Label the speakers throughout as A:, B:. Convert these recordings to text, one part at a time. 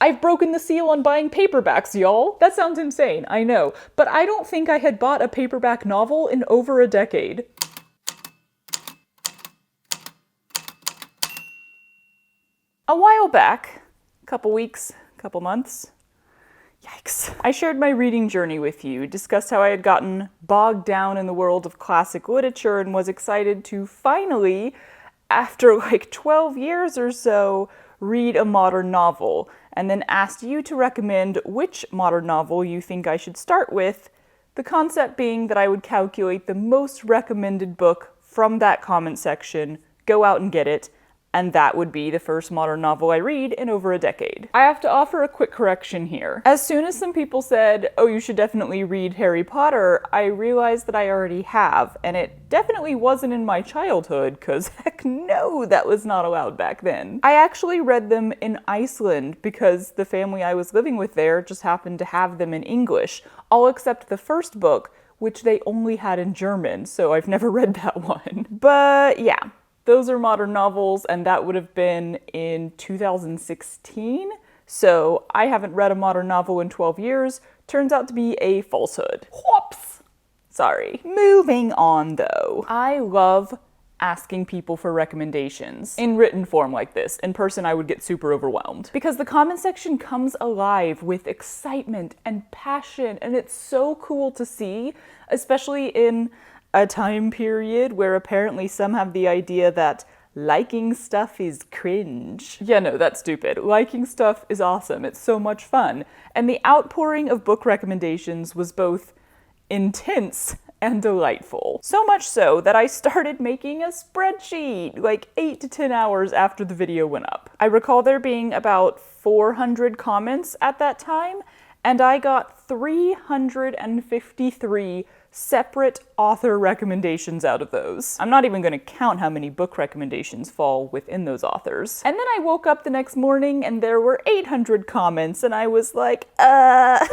A: I've broken the seal on buying paperbacks, y'all. That sounds insane, I know, but I don't think I had bought a paperback novel in over a decade. A while back, a couple weeks, couple months, yikes, I shared my reading journey with you, discussed how I had gotten bogged down in the world of classic literature and was excited to finally, after like 12 years or so, read a modern novel, and then asked you to recommend which modern novel you think I should start with, the concept being that I would calculate the most recommended book from that comment section, go out and get it, and that would be the first modern novel I read in over a decade. I have to offer a quick correction here. As soon as some people said, oh, you should definitely read Harry Potter, I realized that I already have, and it definitely wasn't in my childhood, because heck no, that was not allowed back then. I actually read them in Iceland because the family I was living with there just happened to have them in English, all except the first book, which they only had in German, so I've never read that one. But yeah. Those are modern novels, and that would have been in 2016. So I haven't read a modern novel in 12 years. Turns out to be a falsehood. Whoops! Sorry. Moving on though. I love asking people for recommendations in written form like this. In person, I would get super overwhelmed. Because the comment section comes alive with excitement and passion, and it's so cool to see, especially in a time period where apparently some have the idea that liking stuff is cringe. Yeah, no, that's stupid. Liking stuff is awesome. It's so much fun. And the outpouring of book recommendations was both intense and delightful. So much so that I started making a spreadsheet like 8 to 10 hours after the video went up. I recall there being about 400 comments at that time, and I got 353 separate author recommendations out of those. I'm not even going to count how many book recommendations fall within those authors. And then I woke up the next morning and there were 800 comments, and I was like, what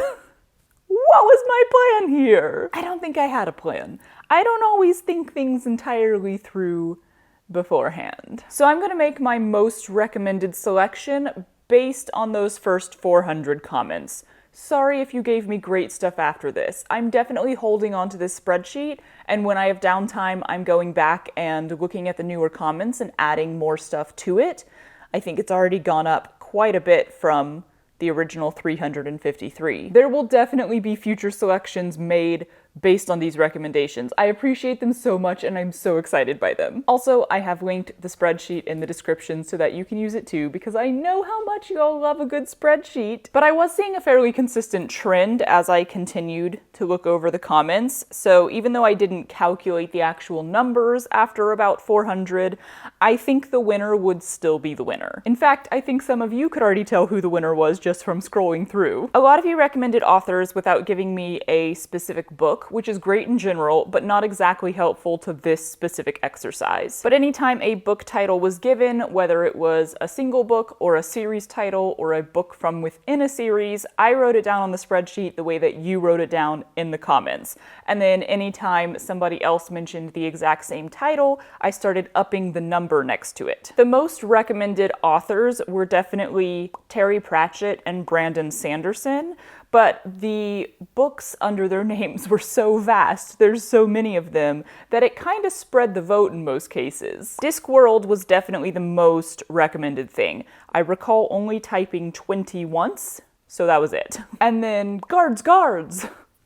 A: was my plan here? I don't think I had a plan. I don't always think things entirely through beforehand. So I'm going to make my most recommended selection based on those first 400 comments. Sorry if you gave me great stuff after this. I'm definitely holding on to this spreadsheet, and when I have downtime, I'm going back and looking at the newer comments and adding more stuff to it. I think it's already gone up quite a bit from the original 353. There will definitely be future selections made based on these recommendations. I appreciate them so much, and I'm so excited by them. Also, I have linked the spreadsheet in the description so that you can use it too, because I know how much y'all love a good spreadsheet. But I was seeing a fairly consistent trend as I continued to look over the comments. So even though I didn't calculate the actual numbers after about 400, I think the winner would still be the winner. In fact, I think some of you could already tell who the winner was just from scrolling through. A lot of you recommended authors without giving me a specific book, which is great in general, but not exactly helpful to this specific exercise. But anytime a book title was given, whether it was a single book or a series title or a book from within a series, I wrote it down on the spreadsheet the way that you wrote it down in the comments. And then anytime somebody else mentioned the exact same title, I started upping the number next to it. The most recommended authors were definitely Terry Pratchett and Brandon Sanderson, but the books under their names were so vast, there's so many of them, that it kind of spread the vote in most cases. Discworld was definitely the most recommended thing. I recall only typing 20 once, so that was it. And then Guards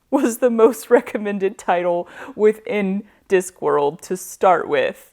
A: was the most recommended title within Discworld to start with,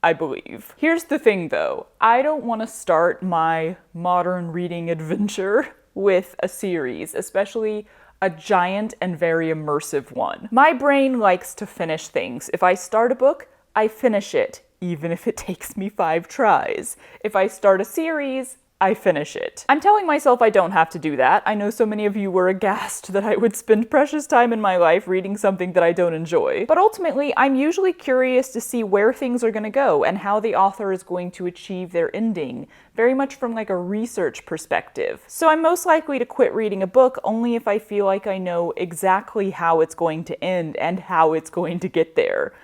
A: I believe. Here's the thing though, I don't want to start my modern reading adventure with a series, especially a giant and very immersive one. My brain likes to finish things. If I start a book, I finish it, even if it takes me 5 tries. If I start a series, I finish it. I'm telling myself I don't have to do that. I know so many of you were aghast that I would spend precious time in my life reading something that I don't enjoy. But ultimately, I'm usually curious to see where things are going to go and how the author is going to achieve their ending, very much from like a research perspective. So I'm most likely to quit reading a book only if I feel like I know exactly how it's going to end and how it's going to get there,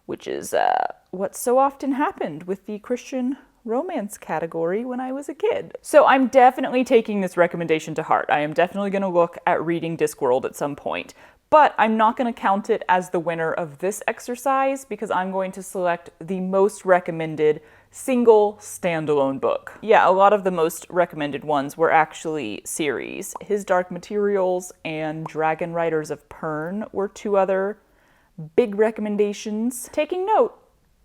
A: which is what so often happened with the Christian romance category when I was a kid. So I'm definitely taking this recommendation to heart. I am definitely going to look at reading Discworld at some point. But I'm not going to count it as the winner of this exercise because I'm going to select the most recommended single standalone book. Yeah, a lot of the most recommended ones were actually series. His Dark Materials and Dragon Riders of Pern were two other big recommendations. Taking note,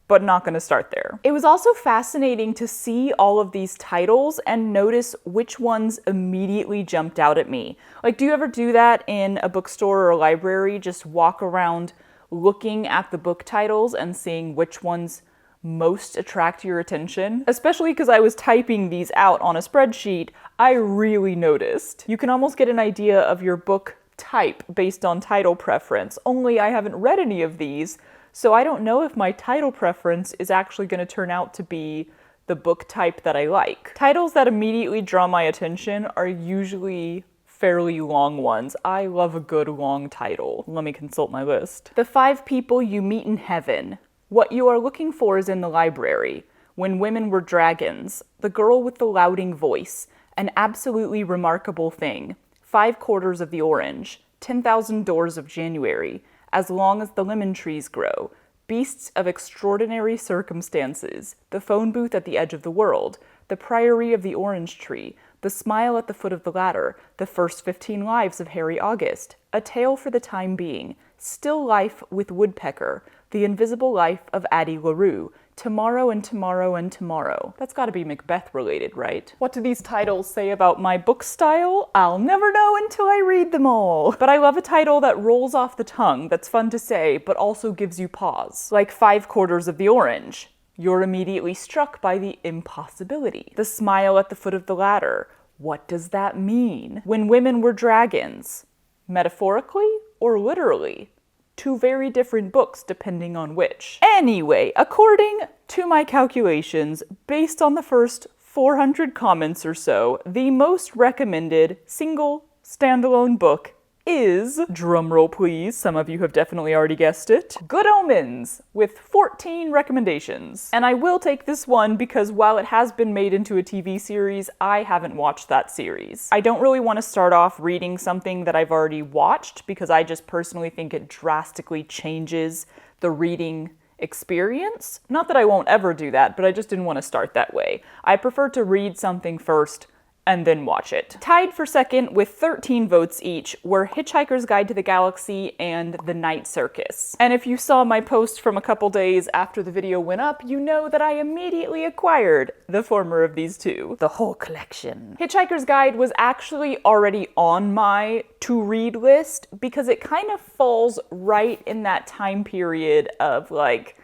A: but not going to start there. It was also fascinating to see all of these titles and notice which ones immediately jumped out at me. Like, do you ever do that in a bookstore or a library? Just walk around looking at the book titles and seeing which ones most attract your attention? Especially because I was typing these out on a spreadsheet, I really noticed. You can almost get an idea of your book type based on title preference, only I haven't read any of these, so I don't know if my title preference is actually going to turn out to be the book type that I like. Titles that immediately draw my attention are usually fairly long ones. I love a good long title. Let me consult my list. The 5 People You Meet in Heaven. What You Are Looking For Is in the Library. When Women Were Dragons. The Girl with the Louding Voice. An Absolutely Remarkable Thing. 5 Quarters of the Orange. 10,000 Doors of January. As Long as the Lemon Trees Grow, Beasts of Extraordinary Circumstances, The Phone Booth at the Edge of the World, The Priory of the Orange Tree, The Smile at the Foot of the Ladder, The First 15 Lives of Harry August, A Tale for the Time Being, Still Life with Woodpecker, The Invisible Life of Addie LaRue, Tomorrow and Tomorrow and Tomorrow. That's gotta be Macbeth related, right? What do these titles say about my book style? I'll never know until I read them all. But I love a title that rolls off the tongue, that's fun to say, but also gives you pause. Like 5 Quarters of the Orange. You're immediately struck by the impossibility. The Smile at the Foot of the Ladder. What does that mean? When Women Were Dragons. Metaphorically or literally? 2 very different books depending on which. Anyway, according to my calculations, based on the first 400 comments or so, the most recommended single standalone book is, drumroll please, some of you have definitely already guessed it, Good Omens, with 14 recommendations. And I will take this one because while it has been made into a TV series, I haven't watched that series. I don't really want to start off reading something that I've already watched because I just personally think it drastically changes the reading experience. Not that I won't ever do that, but I just didn't want to start that way. I prefer to read something first and then watch it. Tied for second with 13 votes each were Hitchhiker's Guide to the Galaxy and The Night Circus. And if you saw my post from a couple days after the video went up, you know that I immediately acquired the former of these two. The whole collection. Hitchhiker's Guide was actually already on my to-read list because it kind of falls right in that time period of like,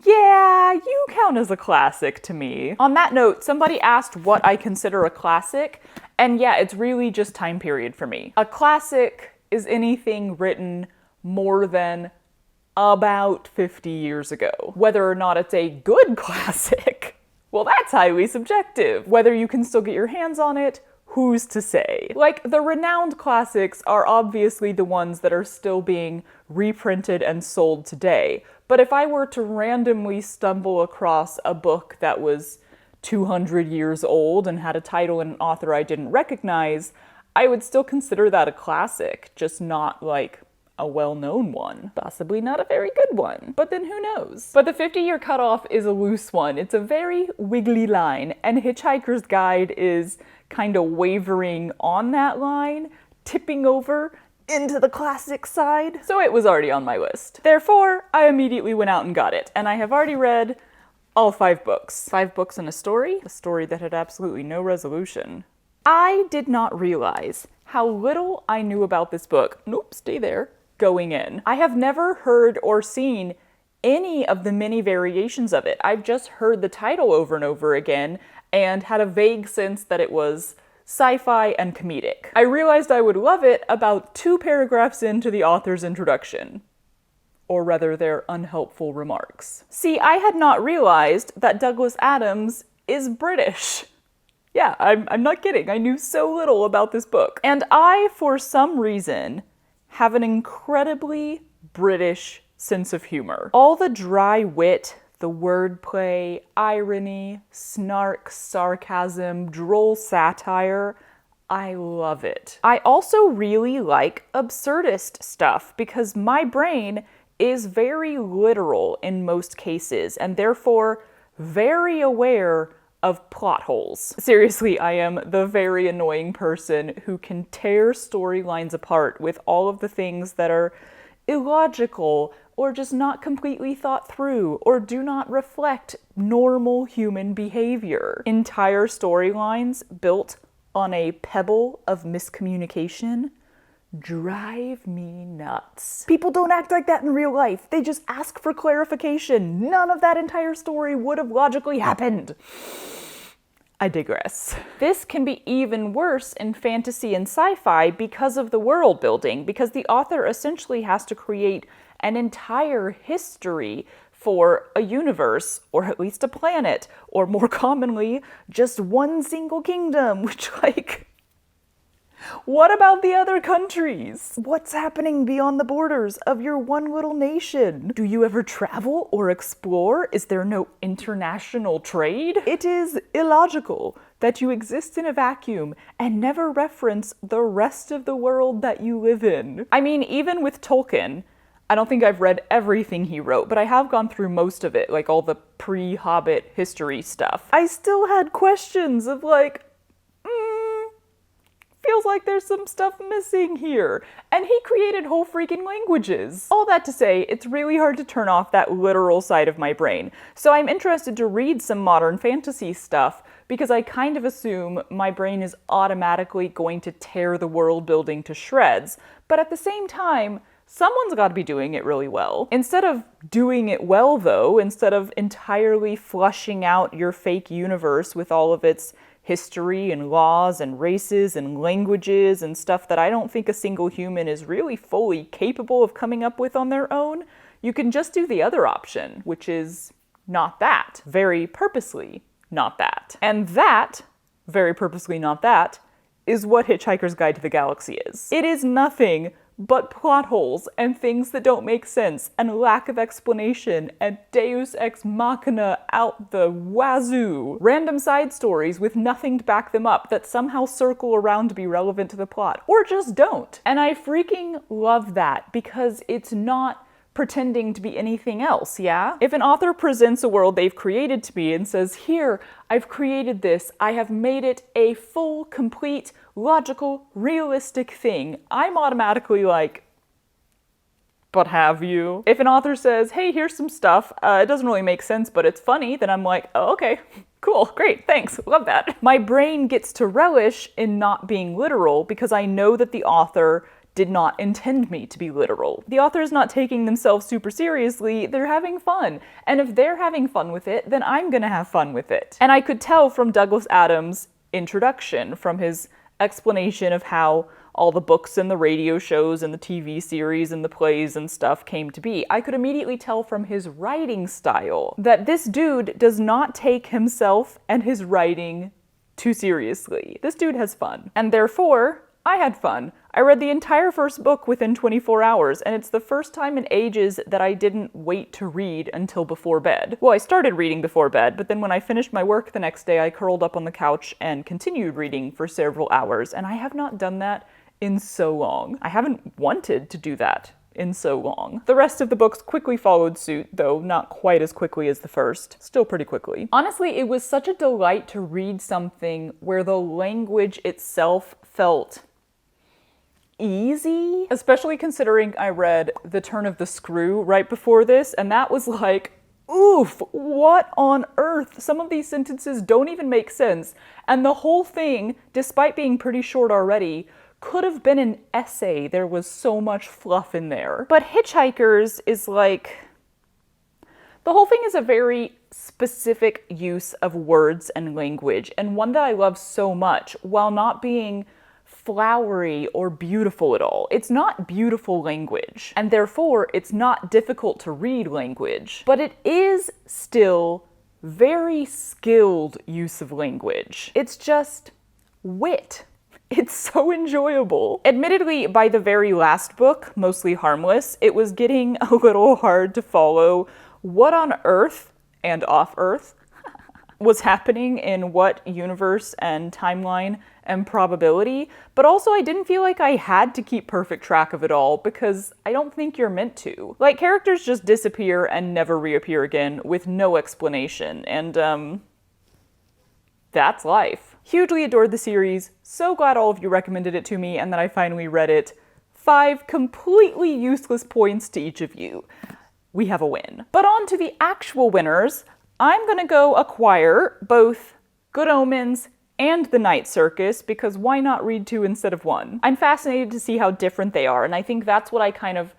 A: yeah, you count as a classic to me. On that note, somebody asked what I consider a classic, and yeah, it's really just time period for me. A classic is anything written more than about 50 years ago. Whether or not it's a good classic, well, that's highly subjective. Whether you can still get your hands on it, who's to say? Like, the renowned classics are obviously the ones that are still being reprinted and sold today. But if I were to randomly stumble across a book that was 200 years old and had a title and an author I didn't recognize, I would still consider that a classic, just not like a well-known one. Possibly not a very good one, but then who knows? But the 50-year cutoff is a loose one. It's a very wiggly line, and Hitchhiker's Guide is kind of wavering on that line, tipping over into the classic side. So it was already on my list. Therefore, I immediately went out and got it, and I have already read all 5 books. 5 books and a story that had absolutely no resolution. I did not realize how little I knew about this book. Nope, stay there. Going in. I have never heard or seen any of the many variations of it. I've just heard the title over and over again and had a vague sense that it was sci-fi and comedic. I realized I would love it about 2 paragraphs into the author's introduction. Or rather, their unhelpful remarks. See, I had not realized that Douglas Adams is British. Yeah, I'm not kidding. I knew so little about this book. And I, for some reason, have an incredibly British sense of humor. All the dry wit the wordplay, irony, snark, sarcasm, droll satire. I love it. I also really like absurdist stuff because my brain is very literal in most cases and therefore very aware of plot holes. Seriously, I am the very annoying person who can tear storylines apart with all of the things that are illogical or just not completely thought through or do not reflect normal human behavior. Entire storylines built on a pebble of miscommunication drive me nuts. People don't act like that in real life. They just ask for clarification. None of that entire story would have logically happened. I digress. This can be even worse in fantasy and sci-fi because of the world building, because the author essentially has to create an entire history for a universe, or at least a planet, or more commonly, just one single kingdom, which, like, what about the other countries? What's happening beyond the borders of your one little nation? Do you ever travel or explore? Is there no international trade? It is illogical that you exist in a vacuum and never reference the rest of the world that you live in. I mean, even with Tolkien, I don't think I've read everything he wrote, but I have gone through most of it, like all the pre-Hobbit history stuff. I still had questions of like, feels like there's some stuff missing here. And he created whole freaking languages. All that to say, it's really hard to turn off that literal side of my brain. So I'm interested to read some modern fantasy stuff because I kind of assume my brain is automatically going to tear the world building to shreds. But at the same time, someone's got to be doing it really well. Instead of doing it well, though, instead of entirely flushing out your fake universe with all of its history and laws and races and languages and stuff that I don't think a single human is really fully capable of coming up with on their own, you can just do the other option, which is not that. Very purposely not that. And that, very purposely not that, is what Hitchhiker's Guide to the Galaxy is. It is nothing but plot holes and things that don't make sense and lack of explanation and deus ex machina out the wazoo. Random side stories with nothing to back them up that somehow circle around to be relevant to the plot, or just don't. And I freaking love that because it's not pretending to be anything else, yeah? If an author presents a world they've created to me and says, here, I've created this, I have made it a full, complete, logical, realistic thing, I'm automatically like, but have you? If an author says, hey, here's some stuff, it doesn't really make sense, but it's funny, then I'm like, oh, okay, cool, great, thanks, love that. My brain gets to relish in not being literal because I know that the author did not intend me to be literal. The author is not taking themselves super seriously, they're having fun. And if they're having fun with it, then I'm gonna have fun with it. And I could tell from Douglas Adams' introduction, from his explanation of how all the books and the radio shows and the TV series and the plays and stuff came to be, I could immediately tell from his writing style that this dude does not take himself and his writing too seriously. This dude has fun. And therefore, I had fun. I read the entire first book within 24 hours, and it's the first time in ages that I didn't wait to read until before bed. Well, I started reading before bed, but then when I finished my work the next day, I curled up on the couch and continued reading for several hours, and I have not done that in so long. I haven't wanted to do that in so long. The rest of the books quickly followed suit, though not quite as quickly as the first. Still pretty quickly. Honestly, it was such a delight to read something where the language itself felt easy, especially considering I read The Turn of the Screw right before this, and that was like, oof, what on earth? Some of these sentences don't even make sense, and the whole thing, despite being pretty short already, could have been an essay. There was so much fluff in there. But Hitchhikers is like, the whole thing is a very specific use of words and language, and one that I love so much, while not being flowery or beautiful at all. It's not beautiful language, and therefore it's not difficult to read language, but it is still very skilled use of language. It's just wit. It's so enjoyable. Admittedly, by the very last book, Mostly Harmless, it was getting a little hard to follow what on earth and off-Earth was happening in what universe and timeline and probability, but also I didn't feel like I had to keep perfect track of it all because I don't think you're meant to. Like, characters just disappear and never reappear again with no explanation, and that's life. Hugely adored the series, so glad all of you recommended it to me and that I finally read it. 5 completely useless points to each of you. We have a win. But on to the actual winners. I'm gonna go acquire both Good Omens and The Night Circus, because why not read 2 instead of 1? I'm fascinated to see how different they are, and I think that's what I kind of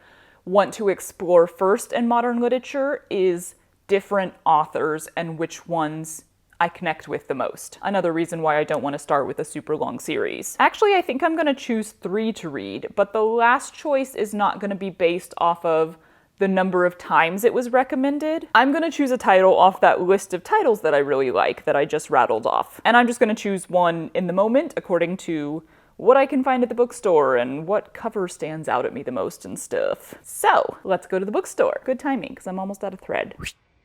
A: want to explore first in modern literature, is different authors and which ones I connect with the most. Another reason why I don't want to start with a super long series. Actually, I think I'm gonna choose 3 to read, but the last choice is not gonna be based off of the number of times it was recommended. I'm gonna choose a title off that list of titles that I really like, that I just rattled off. And I'm just gonna choose one in the moment according to what I can find at the bookstore and what cover stands out at me the most and stuff. So, let's go to the bookstore. Good timing, because I'm almost out of thread.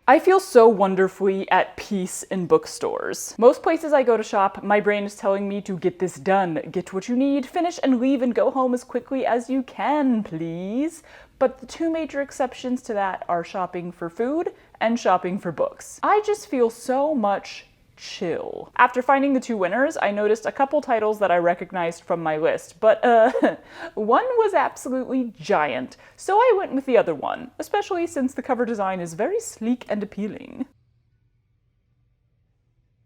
A: I feel so wonderfully at peace in bookstores. Most places I go to shop, my brain is telling me to get this done, get what you need, finish and leave and go home as quickly as you can, please. But the 2 major exceptions to that are shopping for food and shopping for books. I just feel so much chill. After finding the 2 winners, I noticed a couple titles that I recognized from my list, but one was absolutely giant, so I went with the other one, especially since the cover design is very sleek and appealing.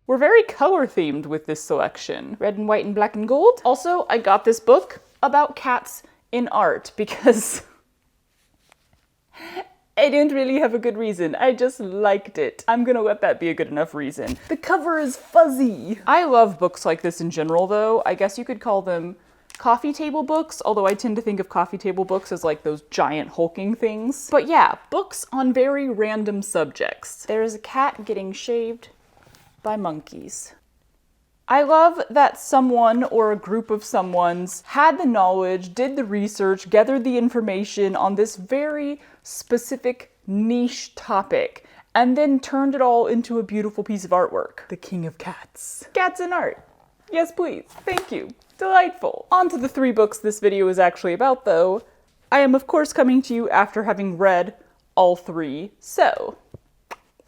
A: We're very color-themed with this selection. Red and white and black and gold. Also, I got this book about cats in art because I didn't really have a good reason. I just liked it. I'm gonna let that be a good enough reason. The cover is fuzzy. I love books like this in general, though. I guess you could call them coffee table books, although I tend to think of coffee table books as like those giant hulking things. But yeah, books on very random subjects. There's a cat getting shaved by monkeys. I love that someone or a group of someones had the knowledge, did the research, gathered the information on this very specific niche topic, and then turned it all into a beautiful piece of artwork. The king of cats. Cats in art. Yes, please. Thank you. Delightful. On to the 3 books this video is actually about, though. I am, of course, coming to you after having read all 3, so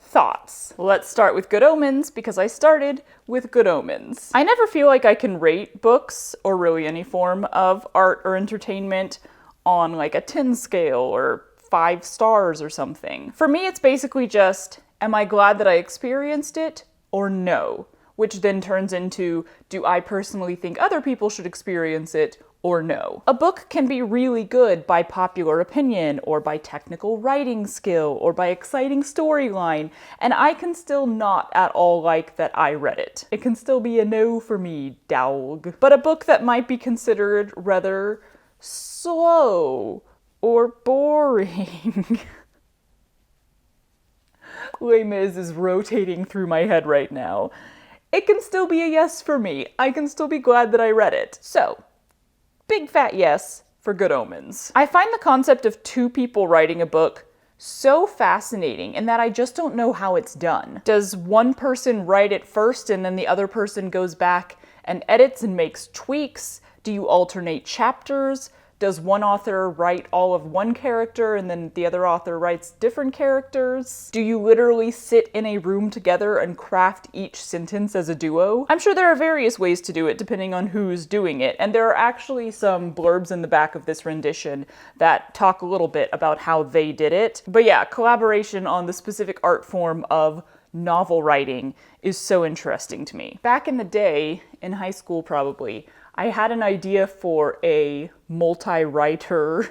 A: thoughts. Let's start with Good Omens, because I started with Good Omens. I never feel like I can rate books, or really any form of art or entertainment, on like a 10 scale or 5 stars or something. For me, it's basically just, am I glad that I experienced it, or no? Which then turns into, do I personally think other people should experience it, or no? A book can be really good by popular opinion, or by technical writing skill, or by exciting storyline, and I can still not at all like that I read it. It can still be a no for me, dawg. But a book that might be considered rather slow, or boring. Les Mis is rotating through my head right now. It can still be a yes for me. I can still be glad that I read it. So, big fat yes for Good Omens. I find the concept of 2 people writing a book so fascinating in that I just don't know how it's done. Does one person write it first and then the other person goes back and edits and makes tweaks? Do you alternate chapters? Does one author write all of one character and then the other author writes different characters? Do you literally sit in a room together and craft each sentence as a duo? I'm sure there are various ways to do it depending on who's doing it, and there are actually some blurbs in the back of this rendition that talk a little bit about how they did it. But yeah, collaboration on the specific art form of novel writing is so interesting to me. Back in the day, in high school probably, I had an idea for a multi-writer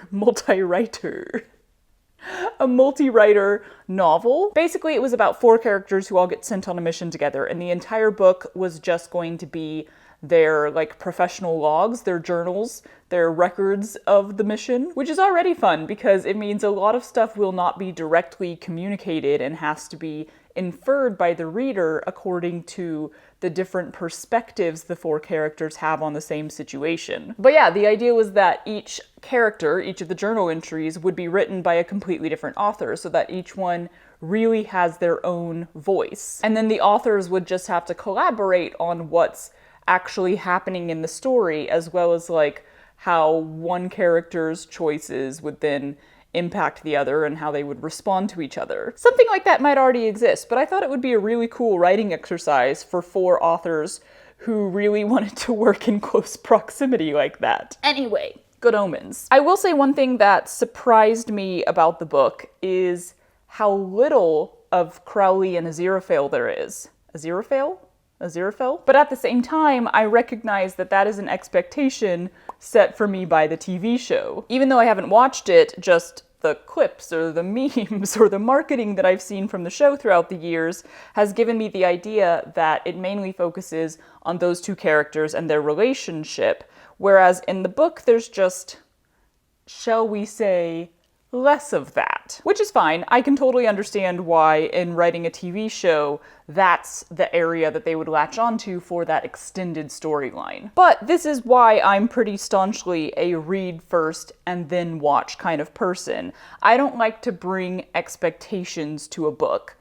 A: novel. Basically, it was about 4 characters who all get sent on a mission together, and the entire book was just going to be their like professional logs, their journals, their records of the mission, which is already fun because it means a lot of stuff will not be directly communicated and has to be inferred by the reader according to the different perspectives the four characters have on the same situation. But yeah, the idea was that each character, each of the journal entries, would be written by a completely different author, so that each one really has their own voice. And then the authors would just have to collaborate on what's actually happening in the story, as well as like how one character's choices would then impact the other and how they would respond to each other. Something like that might already exist, but I thought it would be a really cool writing exercise for four authors who really wanted to work in close proximity like that. Anyway, Good Omens. I will say one thing that surprised me about the book is how little of Crowley and Aziraphale there is. Aziraphale? But at the same time, I recognize that that is an expectation set for me by the TV show. Even though I haven't watched it, just the clips or the memes or the marketing that I've seen from the show throughout the years has given me the idea that it mainly focuses on those two characters and their relationship, whereas in the book there's just, shall we say, less of that. Which is fine. I can totally understand why in writing a TV show, that's the area that they would latch onto for that extended storyline. But this is why I'm pretty staunchly a read first and then watch kind of person. I don't like to bring expectations to a book.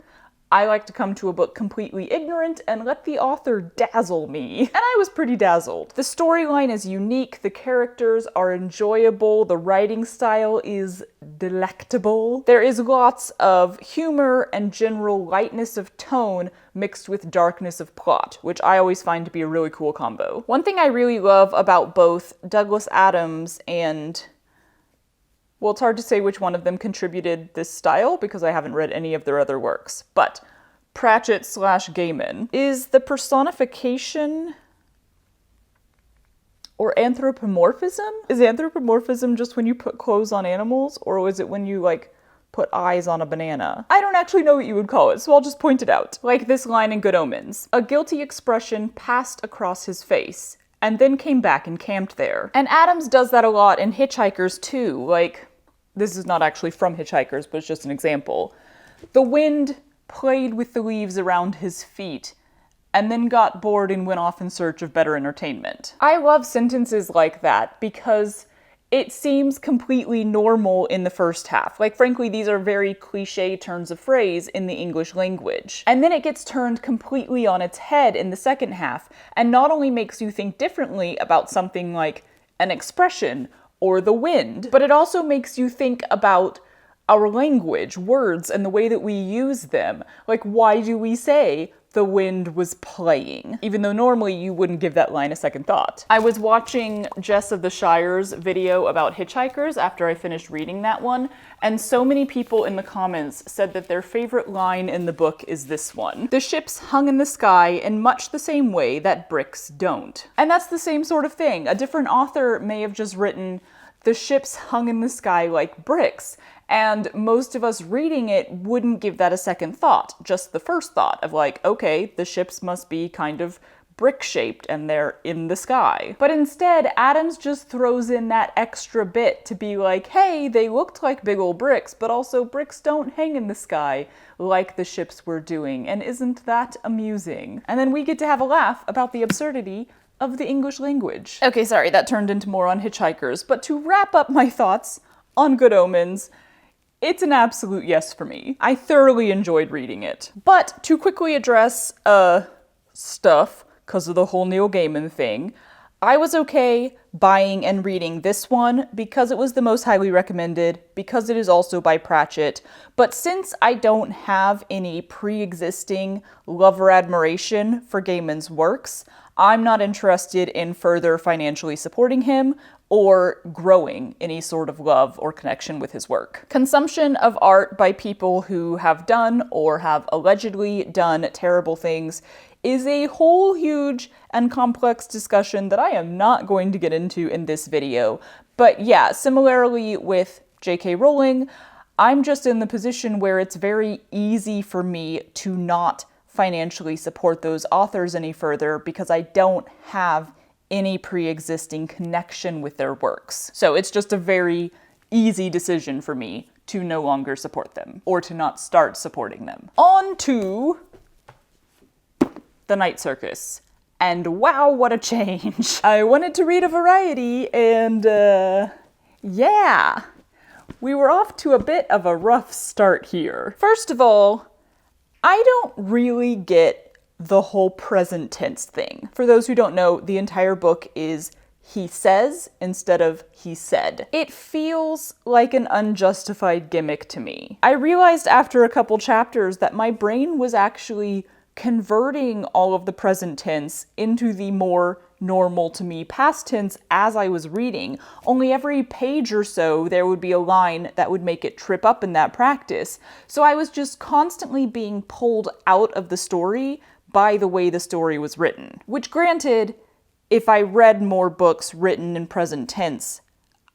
A: I like to come to a book completely ignorant and let the author dazzle me. And I was pretty dazzled. The storyline is unique, the characters are enjoyable, the writing style is delectable. There is lots of humor and general lightness of tone mixed with darkness of plot, which I always find to be a really cool combo. One thing I really love about both Douglas Adams and, well, it's hard to say which one of them contributed this style because I haven't read any of their other works, but Pratchett/Gaiman is the personification or anthropomorphism? Is anthropomorphism just when you put clothes on animals, or is it when you like put eyes on a banana? I don't actually know what you would call it, so I'll just point it out. Like this line in Good Omens. A guilty expression passed across his face and then came back and camped there. And Adams does that a lot in Hitchhikers too. Like, this is not actually from Hitchhikers, but it's just an example. The wind played with the leaves around his feet and then got bored and went off in search of better entertainment. I love sentences like that because it seems completely normal in the first half. Like, frankly, these are very cliche turns of phrase in the English language. And then it gets turned completely on its head in the second half, and not only makes you think differently about something like an expression or the wind, but it also makes you think about our language, words, and the way that we use them. Like, why do we say the wind was playing, even though normally you wouldn't give that line a second thought? I was watching Jess of the Shire's video about Hitchhikers after I finished reading that one, and so many people in the comments said that their favorite line in the book is this one. The ships hung in the sky in much the same way that bricks don't. And that's the same sort of thing. A different author may have just written, the ships hung in the sky like bricks, and most of us reading it wouldn't give that a second thought, just the first thought of like, okay, the ships must be kind of brick-shaped and they're in the sky. But instead, Adams just throws in that extra bit to be like, hey, they looked like big old bricks, but also bricks don't hang in the sky like the ships were doing, and isn't that amusing? And then we get to have a laugh about the absurdity of the English language. Okay, sorry, that turned into more on Hitchhikers, but to wrap up my thoughts on Good Omens, it's an absolute yes for me. I thoroughly enjoyed reading it. But to quickly address, stuff, because of the whole Neil Gaiman thing, I was okay buying and reading this one because it was the most highly recommended, because it is also by Pratchett, but since I don't have any pre-existing love or admiration for Gaiman's works, I'm not interested in further financially supporting him or growing any sort of love or connection with his work. Consumption of art by people who have done or have allegedly done terrible things is a whole huge and complex discussion that I am not going to get into in this video. But yeah, similarly with J.K. Rowling, I'm just in the position where it's very easy for me to not financially support those authors any further because I don't have any pre-existing connection with their works. So it's just a very easy decision for me to no longer support them, or to not start supporting them. On to the Night Circus. And wow, what a change. I wanted to read a variety, and yeah, we were off to a bit of a rough start here. First of all, I don't really get the whole present tense thing. For those who don't know, the entire book is he says instead of he said. It feels like an unjustified gimmick to me. I realized after a couple chapters that my brain was actually converting all of the present tense into the more normal to me past tense as I was reading. Only every page or so there would be a line that would make it trip up in that practice. So I was just constantly being pulled out of the story by the way the story was written. Which granted, if I read more books written in present tense,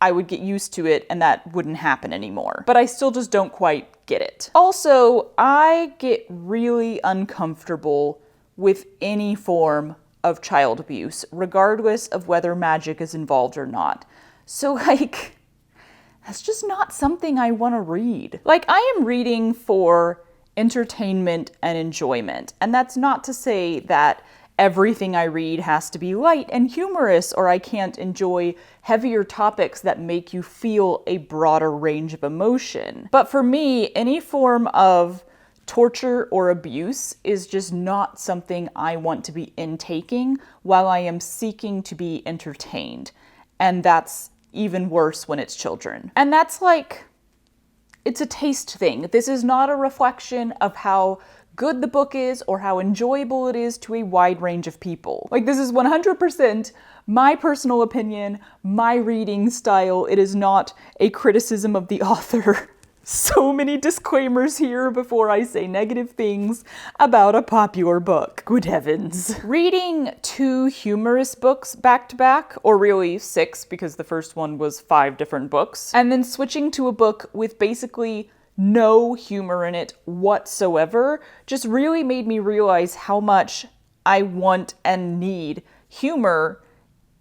A: I would get used to it and that wouldn't happen anymore. But I still just don't quite get it. Also, I get really uncomfortable with any form of child abuse, regardless of whether magic is involved or not. So like, that's just not something I want to read. Like, I am reading for entertainment and enjoyment, and that's not to say that everything I read has to be light and humorous, or I can't enjoy heavier topics that make you feel a broader range of emotion. But for me, any form of torture or abuse is just not something I want to be intaking while I am seeking to be entertained. And that's even worse when it's children. And that's like, it's a taste thing. This is not a reflection of how good the book is or how enjoyable it is to a wide range of people. Like, this is 100% my personal opinion, my reading style. It is not a criticism of the author. So many disclaimers here before I say negative things about a popular book. Good heavens. Reading 2 humorous books back to back, or really 6 because the first one was 5 different books, and then switching to a book with basically no humor in it whatsoever just really made me realize how much I want and need humor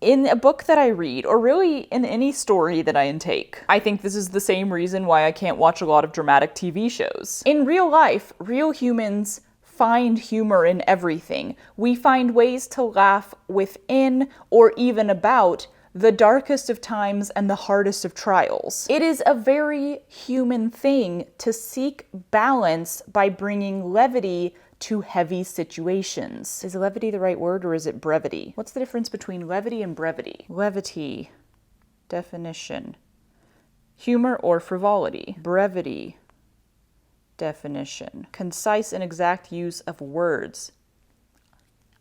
A: in a book that I read, or really in any story that I intake. I think this is the same reason why I can't watch a lot of dramatic TV shows. In real life, real humans find humor in everything. We find ways to laugh within or even about the darkest of times and the hardest of trials. It is a very human thing to seek balance by bringing levity to heavy situations. Is levity the right word, or is it brevity? What's the difference between levity and brevity? Levity, definition. Humor or frivolity. Brevity, definition. Concise and exact use of words.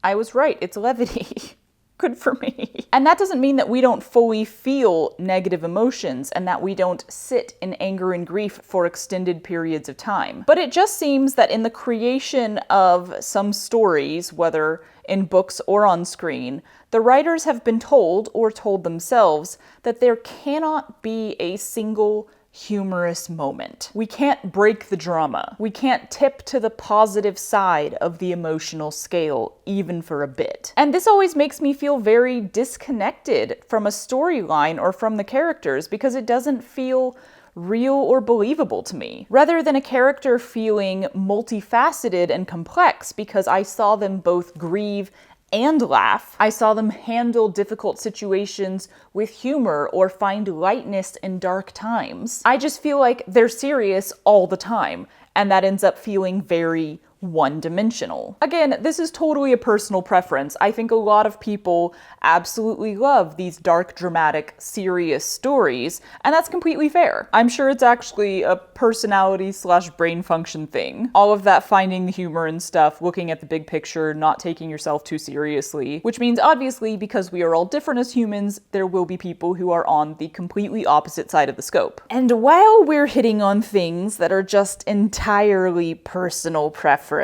A: I was right, it's levity. Good for me. And that doesn't mean that we don't fully feel negative emotions and that we don't sit in anger and grief for extended periods of time. But it just seems that in the creation of some stories, whether in books or on screen, the writers have been told, or told themselves, that there cannot be a single humorous moment. We can't break the drama. We can't tip to the positive side of the emotional scale, even for a bit. And this always makes me feel very disconnected from a storyline or from the characters, because it doesn't feel real or believable to me. Rather than a character feeling multifaceted and complex because I saw them both grieve and laugh. I saw them handle difficult situations with humor or find lightness in dark times. I just feel like they're serious all the time, and that ends up feeling very one-dimensional. Again, this is totally a personal preference. I think a lot of people absolutely love these dark, dramatic, serious stories, and that's completely fair. I'm sure it's actually a personality/brain function thing. All of that finding the humor and stuff, looking at the big picture, not taking yourself too seriously, which means obviously because we are all different as humans, there will be people who are on the completely opposite side of the scope. And while we're hitting on things that are just entirely personal preference,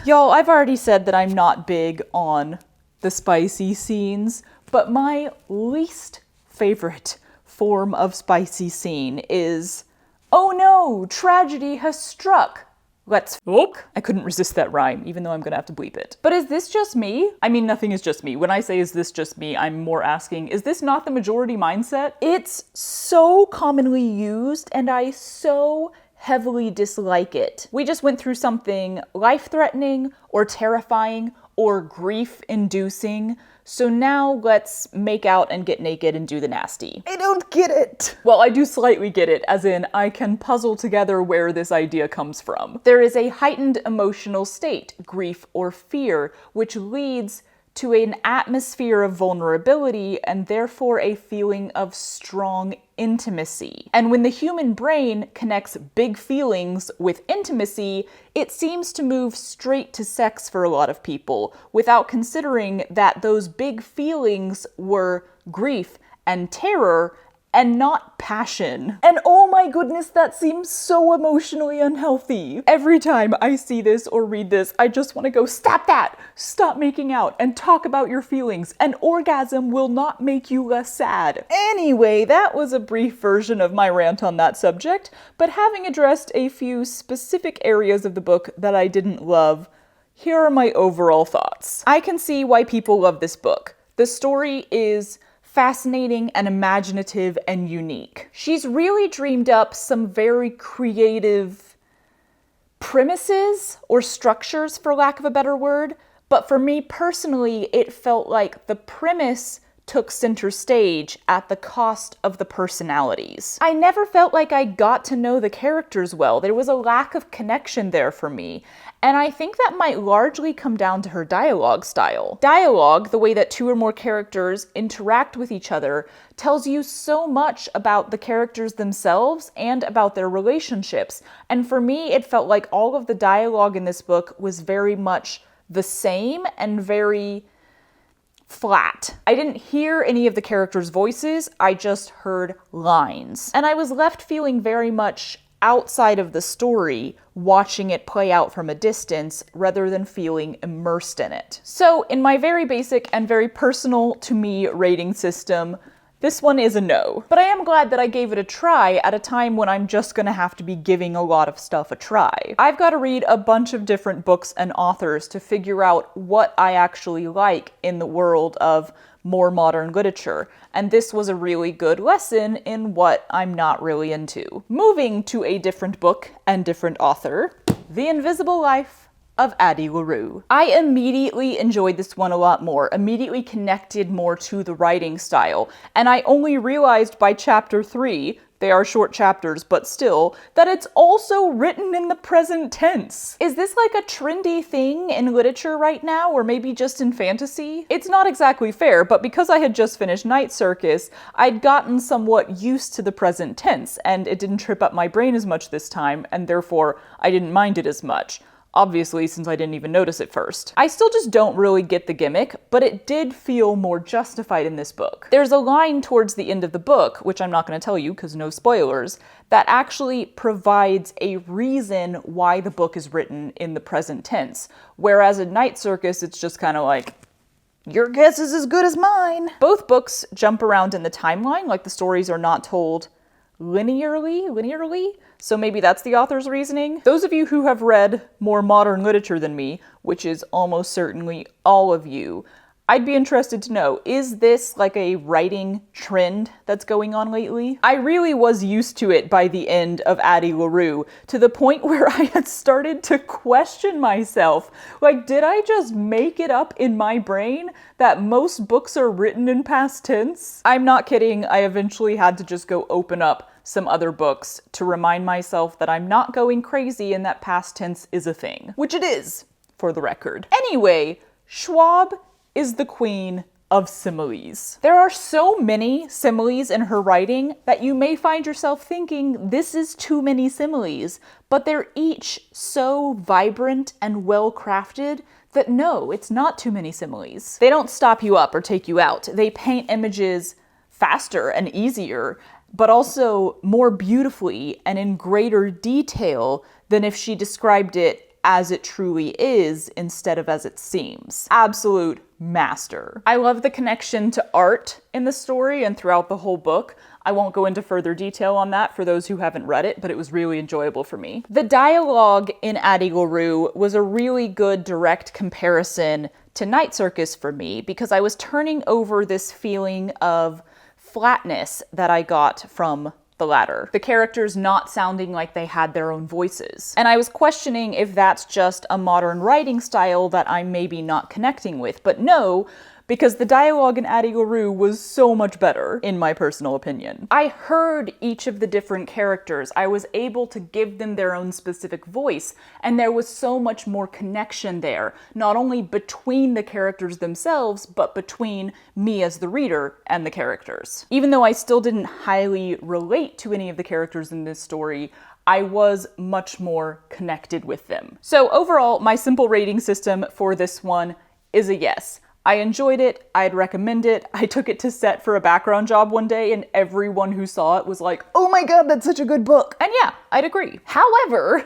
A: y'all, I've already said that I'm not big on the spicy scenes, but my least favorite form of spicy scene is, oh no, tragedy has struck. Let's fuck. I couldn't resist that rhyme, even though I'm gonna have to bleep it. But is this just me? I mean, nothing is just me. When I say is this just me, I'm more asking, is this not the majority mindset? It's so commonly used, and I so heavily dislike it. We just went through something life-threatening or terrifying or grief-inducing, so now let's make out and get naked and do the nasty. I don't get it. Well, I do slightly get it, as in I can puzzle together where this idea comes from. There is a heightened emotional state, grief or fear, which leads to an atmosphere of vulnerability and therefore a feeling of strong intimacy. And when the human brain connects big feelings with intimacy, it seems to move straight to sex for a lot of people without considering that those big feelings were grief and terror and not passion. And oh my goodness, that seems so emotionally unhealthy. Every time I see this or read this, I just want to go, stop that! Stop making out and talk about your feelings. An orgasm will not make you less sad. Anyway, that was a brief version of my rant on that subject, but having addressed a few specific areas of the book that I didn't love, here are my overall thoughts. I can see why people love this book. The story is fascinating and imaginative and unique. She's really dreamed up some very creative premises or structures, for lack of a better word, but for me personally, it felt like the premise took center stage at the cost of the personalities. I never felt like I got to know the characters well. There was a lack of connection there for me, and I think that might largely come down to her dialogue style. Dialogue, the way that two or more characters interact with each other, tells you so much about the characters themselves and about their relationships. And for me, it felt like all of the dialogue in this book was very much the same and very flat. I didn't hear any of the characters' voices, I just heard lines. And I was left feeling very much outside of the story, watching it play out from a distance rather than feeling immersed in it. So, in my very basic and very personal to me rating system, this one is a no. But I am glad that I gave it a try at a time when I'm just gonna have to be giving a lot of stuff a try. I've got to read a bunch of different books and authors to figure out what I actually like in the world of more modern literature, and this was a really good lesson in what I'm not really into. Moving to a different book and different author, The Invisible Life of Addie LaRue. I immediately enjoyed this one a lot more, immediately connected more to the writing style, and I only realized by chapter 3, they are short chapters, but still, that it's also written in the present tense. Is this like a trendy thing in literature right now, or maybe just in fantasy? It's not exactly fair, but because I had just finished Night Circus, I'd gotten somewhat used to the present tense, and it didn't trip up my brain as much this time, and therefore I didn't mind it as much. Obviously, since I didn't even notice it first. I still just don't really get the gimmick, but it did feel more justified in this book. There's a line towards the end of the book, which I'm not going to tell you because no spoilers, that actually provides a reason why the book is written in the present tense. Whereas in Night Circus, it's just kind of like, your guess is as good as mine. Both books jump around in the timeline, like the stories are not told linearly, so maybe that's the author's reasoning. Those of you who have read more modern literature than me, which is almost certainly all of you, I'd be interested to know, is this like a writing trend that's going on lately? I really was used to it by the end of Addie LaRue, to the point where I had started to question myself. Like, did I just make it up in my brain that most books are written in past tense? I'm not kidding, I eventually had to just go open up some other books to remind myself that I'm not going crazy and that past tense is a thing. Which it is, for the record. Anyway, Schwab is the queen of similes. There are so many similes in her writing that you may find yourself thinking, this is too many similes, but they're each so vibrant and well crafted that no, it's not too many similes. They don't stop you up or take you out. They paint images faster and easier, but also more beautifully and in greater detail than if she described it as it truly is instead of as it seems. Absolute master. I love the connection to art in the story and throughout the whole book. I won't go into further detail on that for those who haven't read it, but it was really enjoyable for me. The dialogue in Addie LaRue was a really good direct comparison to Night Circus for me, because I was turning over this feeling of flatness that I got from the latter. The characters not sounding like they had their own voices. And I was questioning if that's just a modern writing style that I'm maybe not connecting with, but no, because the dialogue in Addie LaRue was so much better, in my personal opinion. I heard each of the different characters. I was able to give them their own specific voice, and there was so much more connection there, not only between the characters themselves, but between me as the reader and the characters. Even though I still didn't highly relate to any of the characters in this story, I was much more connected with them. So overall, my simple rating system for this one is a yes. I enjoyed it, I'd recommend it. I took it to set for a background job one day and everyone who saw it was like, oh my god, that's such a good book. And yeah, I'd agree. However,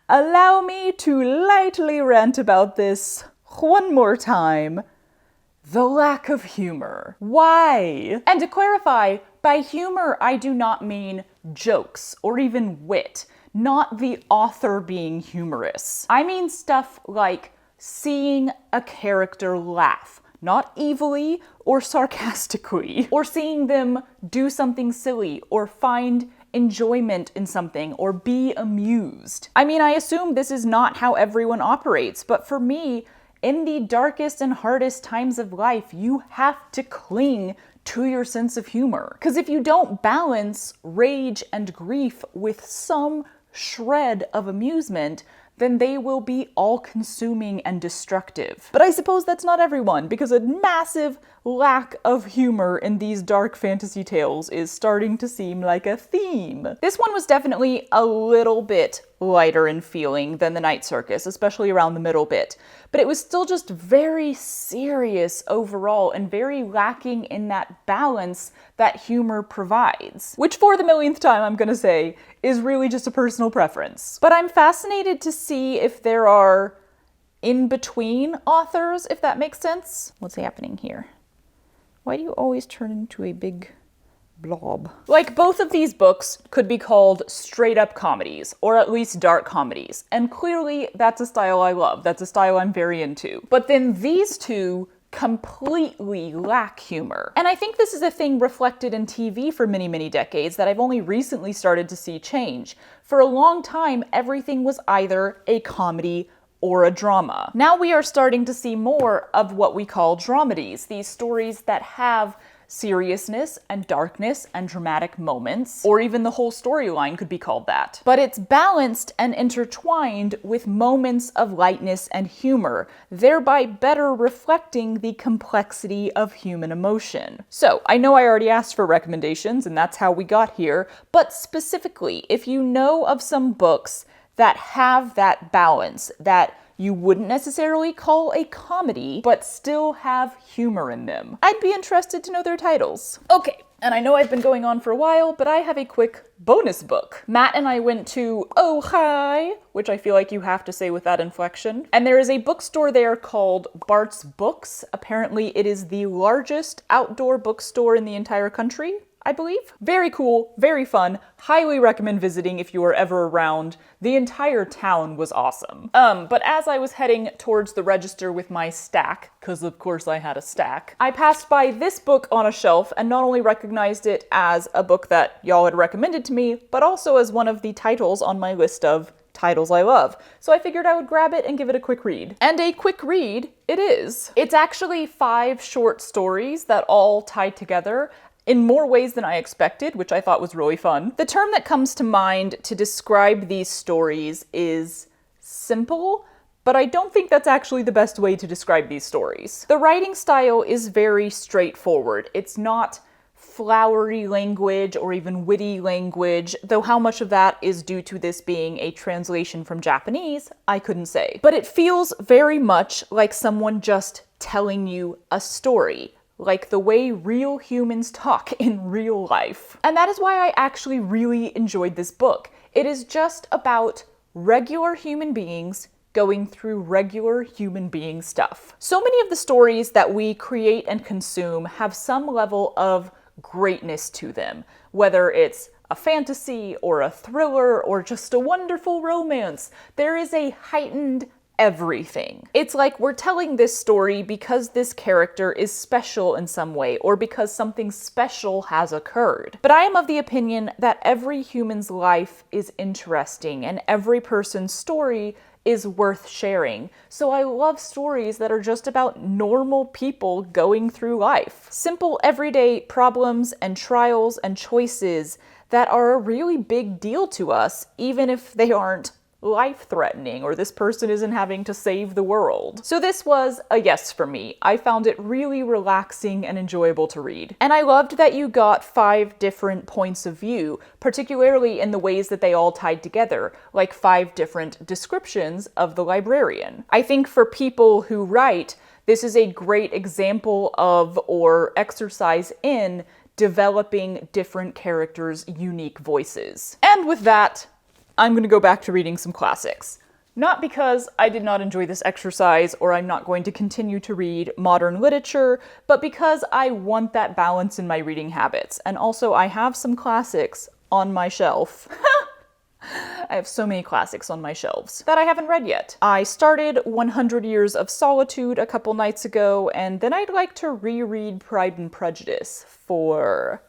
A: allow me to lightly rant about this one more time. The lack of humor. Why? And to clarify, by humor, I do not mean jokes or even wit, not the author being humorous. I mean stuff like seeing a character laugh, not evilly or sarcastically, or seeing them do something silly or find enjoyment in something or be amused. I mean, I assume this is not how everyone operates, but for me, in the darkest and hardest times of life, you have to cling to your sense of humor. Because if you don't balance rage and grief with some shred of amusement, then they will be all-consuming and destructive. But I suppose that's not everyone, because a massive lack of humor in these dark fantasy tales is starting to seem like a theme. This one was definitely a little bit lighter in feeling than the Night Circus, especially around the middle bit, but it was still just very serious overall and very lacking in that balance that humor provides, which for the millionth time I'm gonna say is really just a personal preference. But I'm fascinated to see if there are in-between authors, if that makes sense. What's happening here? Why do you always turn into a big blob? Like, both of these books could be called straight-up comedies, or at least dark comedies, and clearly that's a style I love. That's a style I'm very into. But then these two completely lack humor. And I think this is a thing reflected in TV for many, many decades that I've only recently started to see change. For a long time, everything was either a comedy or a drama. Now we are starting to see more of what we call dramedies, these stories that have seriousness and darkness and dramatic moments, or even the whole storyline could be called that. But it's balanced and intertwined with moments of lightness and humor, thereby better reflecting the complexity of human emotion. So, I know I already asked for recommendations, and that's how we got here, but specifically, if you know of some books that have that balance, that you wouldn't necessarily call a comedy, but still have humor in them, I'd be interested to know their titles. Okay, and I know I've been going on for a while, but I have a quick bonus book. Matt and I went to Ojai, which I feel like you have to say with that inflection, and there is a bookstore there called Bart's Books. Apparently it is the largest outdoor bookstore in the entire country, I believe. Very cool, very fun, highly recommend visiting if you are ever around. The entire town was awesome. But as I was heading towards the register with my stack, because of course I had a stack, I passed by this book on a shelf and not only recognized it as a book that y'all had recommended to me, but also as one of the titles on my list of titles I love. So I figured I would grab it and give it a quick read. And a quick read it is. It's actually 5 short stories that all tie together in more ways than I expected, which I thought was really fun. The term that comes to mind to describe these stories is simple, but I don't think that's actually the best way to describe these stories. The writing style is very straightforward. It's not flowery language or even witty language, though how much of that is due to this being a translation from Japanese, I couldn't say. But it feels very much like someone just telling you a story, like the way real humans talk in real life. And that is why I actually really enjoyed this book. It is just about regular human beings going through regular human being stuff. So many of the stories that we create and consume have some level of greatness to them, whether it's a fantasy or a thriller or just a wonderful romance. There is a heightened everything. It's like we're telling this story because this character is special in some way or because something special has occurred. But I am of the opinion that every human's life is interesting and every person's story is worth sharing. So I love stories that are just about normal people going through life. Simple everyday problems and trials and choices that are a really big deal to us, even if they aren't life-threatening or this person isn't having to save the world. So this was a yes for me. I found it really relaxing and enjoyable to read. And I loved that you got 5 different points of view, particularly in the ways that they all tied together, like 5 different descriptions of the librarian. I think for people who write, this is a great example of or exercise in developing different characters' unique voices. And with that, I'm going to go back to reading some classics. Not because I did not enjoy this exercise or I'm not going to continue to read modern literature, but because I want that balance in my reading habits. And also I have some classics on my shelf. I have so many classics on my shelves that I haven't read yet. I started 100 Years of Solitude a couple nights ago, and then I'd like to reread Pride and Prejudice for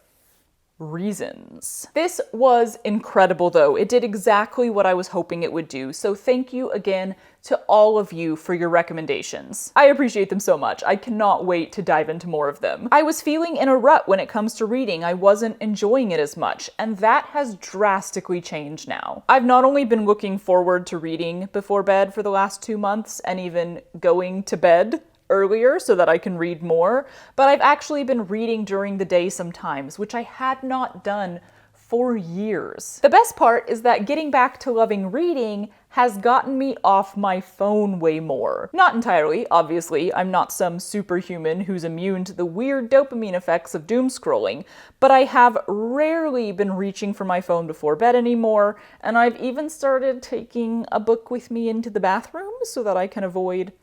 A: reasons. This was incredible though. It did exactly what I was hoping it would do, so thank you again to all of you for your recommendations. I appreciate them so much. I cannot wait to dive into more of them. I was feeling in a rut when it comes to reading. I wasn't enjoying it as much, and that has drastically changed now. I've not only been looking forward to reading before bed for the last 2 months and even going to bed earlier so that I can read more, but I've actually been reading during the day sometimes, which I had not done for years. The best part is that getting back to loving reading has gotten me off my phone way more. Not entirely, obviously. I'm not some superhuman who's immune to the weird dopamine effects of doom scrolling, but I have rarely been reaching for my phone before bed anymore, and I've even started taking a book with me into the bathroom so that I can avoid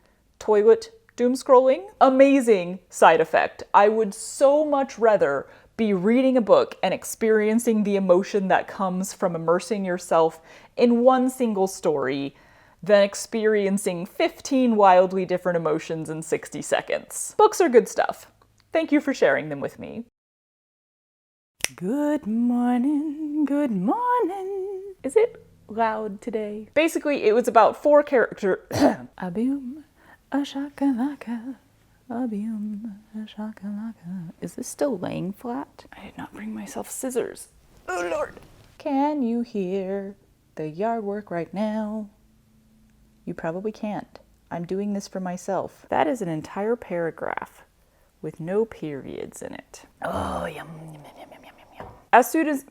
A: toilet doom scrolling. Amazing side effect. I would so much rather be reading a book and experiencing the emotion that comes from immersing yourself in one single story than experiencing 15 wildly different emotions in 60 seconds. Books are good stuff. Thank you for sharing them with me. Good morning, good morning. Is it loud today? Basically, it was about 4 characters. Aboom. A shakalaka, a boom, a shakalaka. Is this still laying flat? I did not bring myself scissors. Oh Lord. Can you hear the yard work right now? You probably can't. I'm doing this for myself. That is an entire paragraph with no periods in it. Oh, yum, yum, yum, yum, yum, yum. As soon as...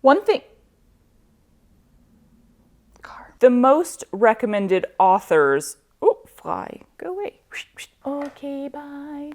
A: One thing... Car. The most recommended authors... Fly. Go away. Okay, bye.